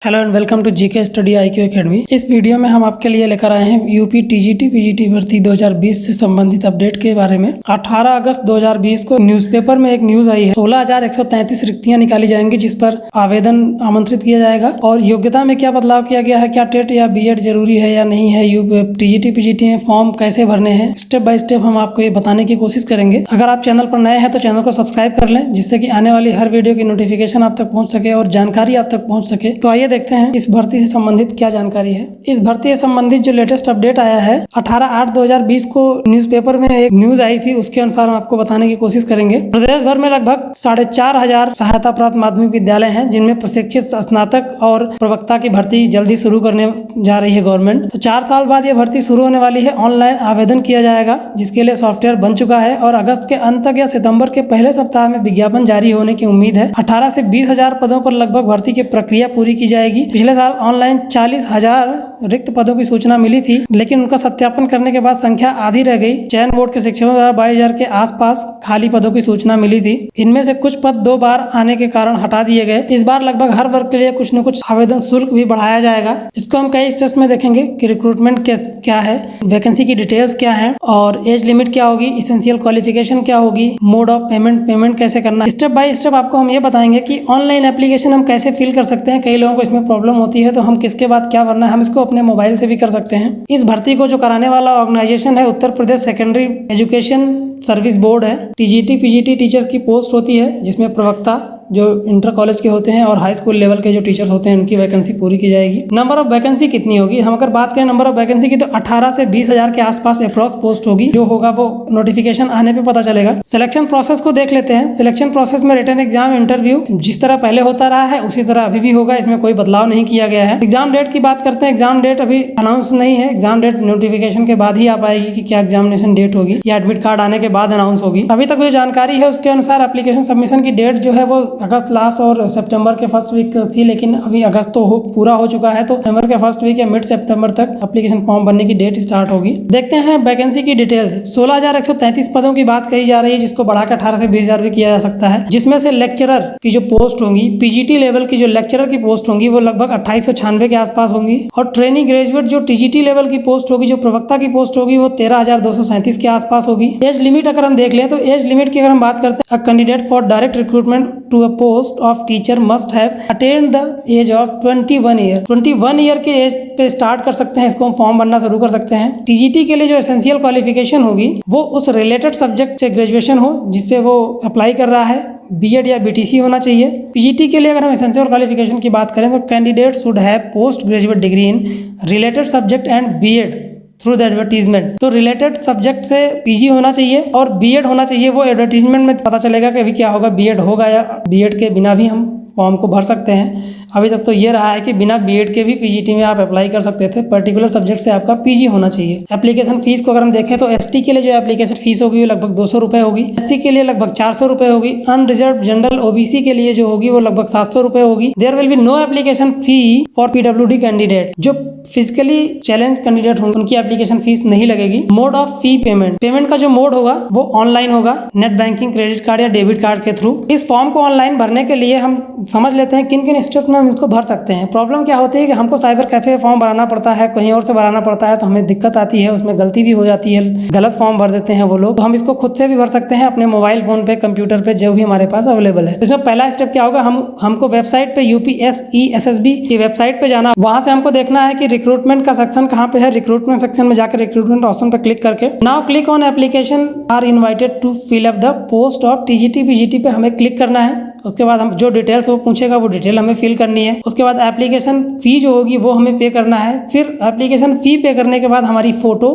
Hello and welcome to GK study IQ academy. इस video में हम आपके लिए लेकर आए हैं यूपी टीजीटी पीजीटी भर्ती 2020 से संबंधित अपडेट के बारे में। 18 अगस्त 2020 को न्यूज़पेपर में एक न्यूज आई है। 16,133 रिक्तियां निकाली जाएंगी जिस पर आवेदन आमंत्रित किया जाएगा। और योग्यता में क्या बदलाव किया गया है, क्या टेट या बीएड जरूरी है या नहीं है, टीजीटी पीजीटी में फॉर्म कैसे भरने हैं, स्टेप बाय स्टेप हम आपको ये बताने की कोशिश करेंगे। अगर आप चैनल पर नए हैं तो चैनल को सब्सक्राइब कर लें जिससे कि आने वाली हर वीडियो की नोटिफिकेशन आप तक पहुंच सके और जानकारी आप तक पहुंच सके। तो आइए देखते हैं इस भर्ती से संबंधित क्या जानकारी है। इस भर्ती से संबंधित जो लेटेस्ट अपडेट आया है 18/8/2020 को न्यूज़पेपर में एक न्यूज आई थी, उसके अनुसार हम आपको बताने की कोशिश करेंगे। प्रदेश भर में लगभग 4,500 सहायता प्राप्त माध्यमिक विद्यालय हैं जिनमें प्रशिक्षित स्नातक और प्रवक्ता की भर्ती जल्दी शुरू करने जा रही है गवर्नमेंट। तो 4 साल बाद ये भर्ती शुरू होने वाली है। ऑनलाइन आवेदन किया जाएगा जिसके लिए सॉफ्टवेयर बन चुका है और अगस्त के अंत तक या सितंबर के पहले सप्ताह में विज्ञापन जारी होने की उम्मीद है। 18 से 20,000 पदों पर लगभग भर्ती की प्रक्रिया पूरी की जाएगी। पिछले साल ऑनलाइन 40,000 रिक्त पदों की सूचना मिली थी, लेकिन उनका सत्यापन करने के बाद संख्या आधी रह गई। चयन बोर्ड के शिक्षकों द्वारा 22,000 के आसपास खाली पदों की सूचना मिली थी। इनमें से कुछ पद 2 बार आने के कारण हटा दिए गए। इस बार लगभग हर वर्ग के लिए कुछ न कुछ आवेदन शुल्क भी बढ़ाया जाएगा। इसको हम कई स्टेप्स में देखेंगे कि रिक्रूटमेंट क्या है, वैकेंसी की डिटेल्स क्या है और एज लिमिट क्या होगी, इसेंशियल क्वालिफिकेशन क्या होगी, मोड ऑफ पेमेंट कैसे करना। स्टेप बाय स्टेप आपको हम ये बताएंगे कि ऑनलाइन एप्लीकेशन हम कैसे फिल कर सकते हैं। कई लोगों को इसमें प्रॉब्लम होती है तो हम किसके बाद क्या भरना है, हम इसको अपने मोबाइल से भी कर सकते हैं। इस भर्ती को जो कराने वाला ऑर्गेनाइजेशन है Uttar Pradesh secondary education service board है। टीजीटी पीजीटी टीचर्स की पोस्ट होती है जिसमें प्रवक्ता जो इंटर कॉलेज के होते हैं और हाई स्कूल लेवल के जो टीचर्स होते हैं उनकी वैकेंसी पूरी की जाएगी। नंबर ऑफ वैकेंसी कितनी होगी, हम अगर बात करें नंबर ऑफ वैकेंसी की तो 18 से 20,000 के आसपास अप्रॉक्स पोस्ट होगी। जो होगा वो नोटिफिकेशन आने पे पता चलेगा। सिलेक्शन प्रोसेस को देख लेते हैं। सिलेक्शन प्रोसेस में रिटन एग्जाम, इंटरव्यू जिस तरह पहले होता रहा है उसी तरह अभी भी होगा, इसमें कोई बदलाव नहीं किया गया है। एग्जाम डेट की बात करते हैं। एग्जाम डेट अभी अनाउंस नहीं है। एग्जाम डेट नोटिफिकेशन के बाद ही आ पाएगी कि क्या एग्जामिनेशन डेट होगी या एडमिट कार्ड आने के बाद अनाउंस होगी। अभी तक जो जानकारी है उसके अनुसार एप्लीकेशन सबमिशन की डेट जो है वो अगस्त लास्ट और सितंबर के फर्स्ट वीक थी, लेकिन अभी अगस्त तो पूरा हो चुका है तो सितंबर के फर्स्ट वीक या मिड सितंबर तक एप्लीकेशन फॉर्म भरने की डेट स्टार्ट होगी। देखते हैं वैकेंसी की डिटेल्स। 16,133 पदों की बात कही जा रही है जिसको बढ़ाकर 18 से 20,000 भी किया जा सकता है, जिसमें से लेक्चरर की जो पोस्ट होंगी, पीजीटी लेवल की जो लेक्चरर की पोस्ट होंगी वो लगभग 2896 के आसपास होंगी और ट्रेनिंग ग्रेजुएट जो टीजीटी लेवल की पोस्ट होगी, जो प्रवक्ता की पोस्ट होगी वो 13,237 के आसपास होगी। एज लिमिट अगर हम देख लें तो एज लिमिट की अगर हम बात करते हैं, candidate for direct recruitment to a post of teacher must have attend the age of 21 year. 21 year के एज पे स्टार्ट कर सकते हैं, इसको हम फॉर्म भरना शुरू कर सकते हैं। टीजीटी के लिए जो एसेंशियल क्वालिफिकेशन होगी वो उस रिलेटेड सब्जेक्ट से ग्रेजुएशन हो जिससे वो अप्लाई कर रहा है। बीएड या बीटीसी होना चाहिए। पीजीटी के लिए अगर हम एसेंशियल क्वालिफिकेशन की बात करें तो candidate should have post graduate degree in related subject and BEd through the advertisement. तो रिलेटेड सब्जेक्ट से पीजी होना चाहिए और बीएड होना चाहिए। वो एडवर्टीजमेंट में पता चलेगा कि अभी क्या होगा, बीएड होगा या बीएड के बिना भी हम फॉर्म को भर सकते हैं। अभी तक तो ये रहा है कि बिना बीएड के भी पीजीटी में आप अप्लाई कर सकते थे। पर्टिकुलर सब्जेक्ट से आपका पीजी होना चाहिए। एप्लीकेशन फीस को अगर हम देखें तो एसटी के लिए जो एप्लीकेशन फीस होगी वो लगभग 200 रुपये होगी। एससी के लिए लगभग 400 रुपये होगी। अनरिजर्व जनरल ओबीसी के लिए जो होगी वो लगभग 700 रुपये होगी। There will be no application fee for PWD candidate. जो फिजिकली चैलेंज कैंडिडेट होंगे उनकी एप्लीकेशन फीस नहीं लगेगी। मोड ऑफ फी पेमेंट का जो मोड होगा वो ऑनलाइन होगा, नेट बैंकिंग, क्रेडिट कार्ड या डेबिट कार्ड के थ्रू। इस फॉर्म को ऑनलाइन भरने के लिए हम समझ लेते हैं किन किन स्टेप में हम इसको भर सकते हैं। प्रॉब्लम क्या होती है कि हमको साइबर कैफे फॉर्म भराना पड़ता है, कहीं और से भराना पड़ता है तो हमें दिक्कत आती है, उसमें गलती भी हो जाती है, गलत फॉर्म भर देते हैं वो लोग। तो हम इसको खुद से भी भर सकते हैं अपने मोबाइल फोन पे, कंप्यूटर पे, जो भी हमारे पास अवेलेबल है। इसमें पहला स्टेप क्या होगा, हमको वेबसाइट पे यूपीएसईएसएसबी की वेबसाइट पे जाना। वहां से हमको देखना है कि रिक्रूटमेंट का सेक्शन कहाँ पे है। रिक्रूटमेंट सेक्शन में जाकर रिक्रूटमेंट ऑप्शन पे क्लिक करके now click on application are invited to fill up the post of TGT PGT पे हमें क्लिक करना है। उसके बाद हम जो डिटेल्स वो पूछेगा वो डिटेल हमें फिल करनी है। उसके बाद एप्लीकेशन फ़ी जो होगी वो हमें पे करना है। फिर एप्लीकेशन फ़ी पे करने के बाद हमारी फ़ोटो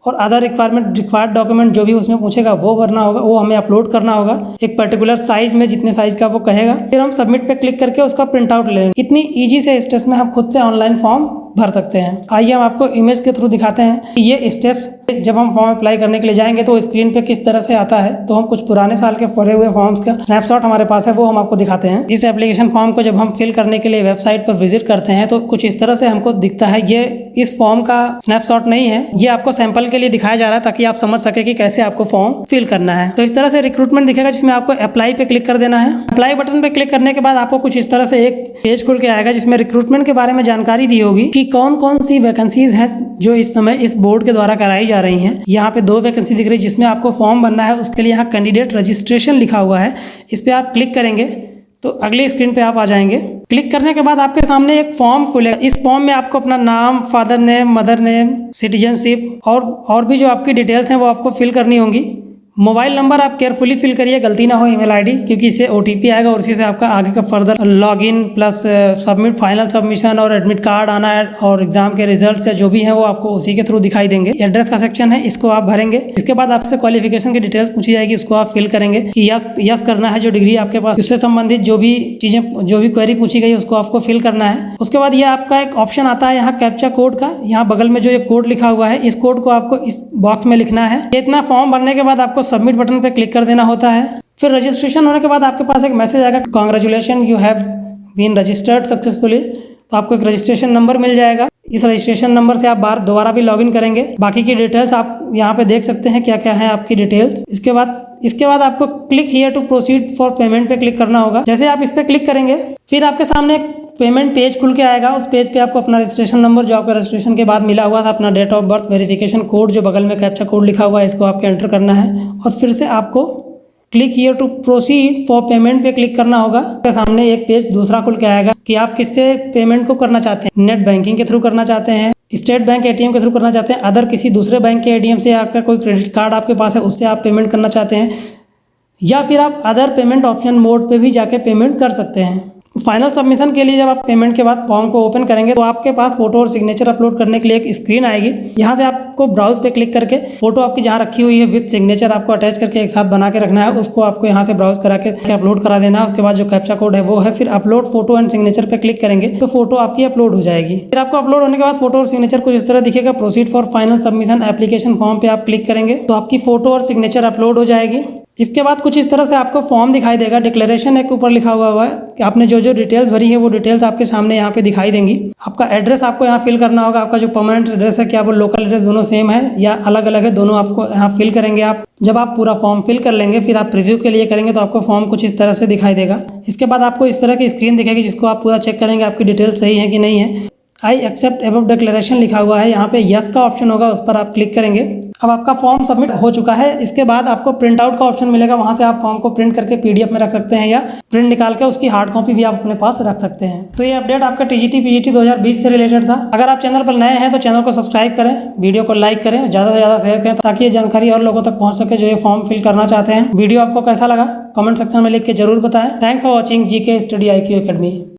और अदर रिक्वायर्ड डॉक्यूमेंट जो भी उसमें पूछेगा वो भरना होगा, वो हमें अपलोड करना होगा एक पर्टिकुलर साइज में, जितने साइज का वो कहेगा। फिर हम सबमिट पे क्लिक करके उसका प्रिंट आउट ले लेंगे। इतनी ईजी से स्टेप्स में हम खुद से ऑनलाइन फॉर्म भर सकते हैं। आइए हम आपको इमेज के थ्रू दिखाते हैं कि ये स्टेप्स जब हम फॉर्म अप्लाई करने के लिए जाएंगे तो स्क्रीन पे किस तरह से आता है। तो हम कुछ पुराने साल के भरे हुए फॉर्म्स का स्नैपशॉट हमारे पास है, वो हम आपको दिखाते हैं। इस एप्लीकेशन फॉर्म को जब हम फिल करने के लिए वेबसाइट पर विजिट करते हैं तो कुछ इस तरह से हमको दिखता है। ये इस फॉर्म का स्नैपशॉट नहीं है, ये आपको सैंपल के लिए दिखाया जा रहा है ताकि आप समझ सके कि कैसे आपको फॉर्म फिल करना है। तो इस तरह से रिक्रूटमेंट दिखेगा जिसमें आपको अप्लाई पे क्लिक कर देना है। अप्लाई बटन पे क्लिक करने के बाद आपको कुछ इस तरह से एक पेज खुल के आएगा जिसमें रिक्रूटमेंट के बारे में जानकारी दी होगी कि कौन कौन सी वैकेंसीज हैं जो इस समय इस बोर्ड के द्वारा कराई जा रही हैं। यहाँ पे 2 वैकेंसी दिख रही है जिसमें आपको फॉर्म भरना है। उसके लिए यहाँ कैंडिडेट रजिस्ट्रेशन लिखा हुआ है, इस पर आप क्लिक करेंगे तो अगली स्क्रीन पे आप आ जाएंगे। क्लिक करने के बाद आपके सामने एक फॉर्म खुलेगा। इस फॉर्म में आपको अपना नाम, father name, mother name, citizenship और भी जो आपकी डिटेल्स हैं वो आपको फिल करनी होंगी। मोबाइल नंबर आप केयरफुली फिल करिए, गलती ना हो। ईमेल आईडी, क्योंकि इससे OTP आएगा और उसी से आपका आगे का further login plus submit final submission और एडमिट कार्ड आना है और एग्जाम के रिजल्ट्स या जो भी हैं वो आपको उसी के थ्रू दिखाई देंगे। एड्रेस का सेक्शन है, इसको आप भरेंगे। इसके बाद आपसे क्वालिफिकेशन की डिटेल्स पूछी जाएगी, उसको आप फिल करेंगे कि यस करना है। जो डिग्री आपके पास, उससे संबंधित जो भी चीजें, जो भी क्वेरी पूछी गई उसको आपको फिल करना है। उसके बाद ये आपका एक ऑप्शन आता है यहाँ कैप्चा कोड का। यहाँ बगल में जो एक कोड लिखा हुआ है, इस कोड को आपको इस बॉक्स में लिखना है। इतना फॉर्म भरने के बाद आपको सबमिट बटन पे क्लिक कर देना होता है। फिर रजिस्ट्रेशन होने के बाद आपके पास एक मैसेज आएगा, congratulation you have been registered successfully. तो आपको एक रजिस्ट्रेशन नंबर मिल जाएगा। इस रजिस्ट्रेशन नंबर से आप दोबारा भी लॉगिन करेंगे। बाकी की डिटेल्स आप यहाँ पे देख सकते हैं क्या क्या है आपकी डिटेल्स। इसके बाद आपको click here to proceed for payment पे क्लिक करना होगा। जैसे आप इस पे क्लिक करेंगे फिर आपके सामने एक पेमेंट पेज खुल के आएगा। उस पेज पे आपको अपना रजिस्ट्रेशन नंबर जो आपका रजिस्ट्रेशन के बाद मिला हुआ था, अपना date of birth, verification code जो बगल में कैप्चा कोड लिखा हुआ है, इसको आपको एंटर करना है और फिर से आपको click here to proceed for payment पे क्लिक करना होगा। आपके सामने एक पेज दूसरा खुल के आएगा कि आप किससे पेमेंट को करना चाहते हैं। नेट बैंकिंग के थ्रू करना चाहते हैं, स्टेट बैंक ATM के थ्रू करना चाहते हैं, अदर किसी दूसरे बैंक के ATM से, आपका कोई क्रेडिट कार्ड आपके पास है उससे आप पेमेंट करना चाहते हैं, या फिर आप अदर पेमेंट ऑप्शन मोड पे भी जाके पेमेंट कर सकते हैं। फाइनल सबमिशन के लिए जब आप पेमेंट के बाद फॉर्म को ओपन करेंगे तो आपके पास फोटो और सिग्नेचर अपलोड करने के लिए एक स्क्रीन आएगी। यहाँ से आपको ब्राउज पे क्लिक करके फोटो आपकी जहाँ रखी हुई है विद सिग्नेचर आपको अटैच करके एक साथ बना के रखना है। उसको आपको यहाँ से ब्राउज करा के अपलोड करा देना है। उसके बाद जो कैप्चा कोड है वो है, फिर अपलोड फोटो एंड सिग्नेचर पे क्लिक करेंगे तो फोटो आपकी अपलोड हो जाएगी। फिर आपको अपलोड होने के बाद फोटो और सिग्नेचर कुछ इस तरह दिखेगा। Proceed for final submission application form पे आप क्लिक करेंगे तो आपकी फोटो और सिग्नेचर अपलोड हो जाएगी। इसके बाद कुछ इस तरह से आपको फॉर्म दिखाई देगा। डिक्लेरेशन एक ऊपर लिखा हुआ है कि आपने जो डिटेल्स भरी है वो डिटेल्स आपके सामने यहाँ पे दिखाई देंगी। आपका एड्रेस आपको यहाँ फिल करना होगा। आपका जो परमानेंट एड्रेस है, क्या वो लोकल एड्रेस दोनों सेम है या अलग अलग है, दोनों आपको यहाँ फिल करेंगे आप। जब आप पूरा फॉर्म फिल कर लेंगे फिर आप प्रीव्यू के लिए करेंगे तो आपको फॉर्म कुछ इस तरह से दिखाई देगा। इसके बाद आपको इस तरह की स्क्रीन दिखेगी जिसको आप पूरा चेक करेंगे आपकी डिटेल्स सही है कि नहीं है। आई एक्सेप्ट एबव डिक्लेरेशन लिखा हुआ है, यहाँ पे यस का ऑप्शन होगा, उस पर आप क्लिक करेंगे। अब आपका फॉर्म सबमिट हो चुका है। इसके बाद आपको प्रिंट आउट का ऑप्शन मिलेगा, वहाँ से आप फॉर्म को प्रिंट करके PDF में रख सकते हैं या प्रिंट निकाल के उसकी हार्ड कॉपी भी आप अपने पास रख सकते हैं। तो ये अपडेट आपका TGT PGT 2020 से रिलेटेड था। अगर आप चैनल पर नए हैं तो चैनल को सब्सक्राइब करें, वीडियो को लाइक करें, ज़्यादा से ज़्यादा शेयर करें ताकि ये जानकारी और लोगों तक पहुँच सके जो ये फॉर्म फिल करना चाहते हैं। वीडियो आपको कैसा लगा कमेंट सेक्शन में लिख के जरूर बताएं। Thanks for watching GK study IQ academy.